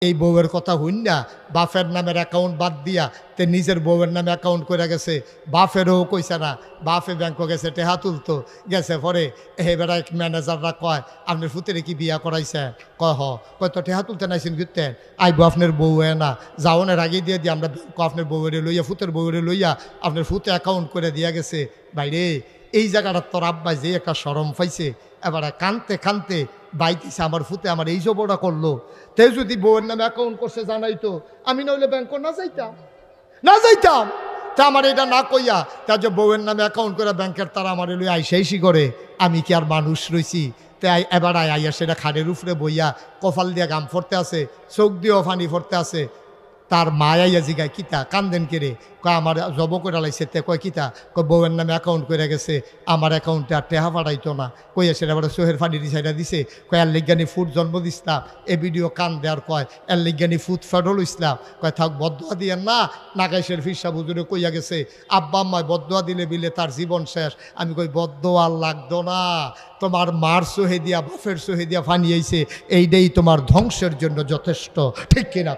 এই বউয়ের কথা হইন না বাপের নামের অ্যাকাউন্ট বাদ দিয়া তে নিজের বউয়ের নামে অ্যাকাউন্ট করে গেছে। বাপেরও কইছে না, বাপে ব্যাংকে গেছে টেহা তুলতো, গেছে পরে এবারে ম্যানেজাররা কয় আপনার ফুতেরে কি বিয়া করাইছে? কয় কয় তো টেহা তুলতে নাইছেন ঘুরতেন, আইব আপনার বউ না যাওনের আগে দিয়ে দিয়ে আমরা আপনার বউয়েরে লইয়া ফুতের বউয়েরে লইয়া আপনার ফুতে অ্যাকাউন্ট করে দিয়া গেছে। বাইরে এই জায়গাটা তোর আব্বাই যে একটা শরম পাইছে, এবারে কানতে কানতে বাইতেছে আমার ফুতে আমার এই জবটা করলো। তে যদি বউয়ের নামে অ্যাকাউন্ট করছে জানাইতো, আমি নইলে ব্যাংক না যাইতাম। তা আমার এটা না কইয়া তা যে বউয়ের নামে অ্যাকাউন্ট করে ব্যাংকের তারা আমার এলো আইসি করে, আমি কি আর মানুষ রইছি? তাই এবার আইয়া সেটা খাড়ের উপরে বইয়া কপাল দিয়া গাম ফরতে আছে, চোখ দিয়েও ফানি ফরতে আছে। তার মায়াইয়া জিগায় কিতা কান্দেন কেড়ে? কয় আমার জব করে লাইছে। তে কয় কিতা? কয় বউয়ের নামে অ্যাকাউন্ট করে গেছে, আমার অ্যাকাউন্টে আর টেহা পাঠাইতো না। কইয়া সেটা আবার সোহের ফানি রিসাইডা দিছে। কয় এর লিজ্ঞানী ফুট জন্ম দিসলাম, এ ভিডিও কান দেওয়ার কয় এর লিজ্ঞানী ফুট ফেডল ইসলাম। কয় থাক বদোয়া দিয়েন না, নাগাইশের ফিরসা বুজুরে কইয়া গেছে আব্বা আম্মায় বদোয়া দিলে বিলে তার জীবন শেষ। আমি কই বদোয়া লাগতো না, তোমার মার সোহে দিয়া বাফের সোহে দিয়া ফানিয়েছে, এইটাই তোমার ধ্বংসের জন্য যথেষ্ট। ঠিক কিনা?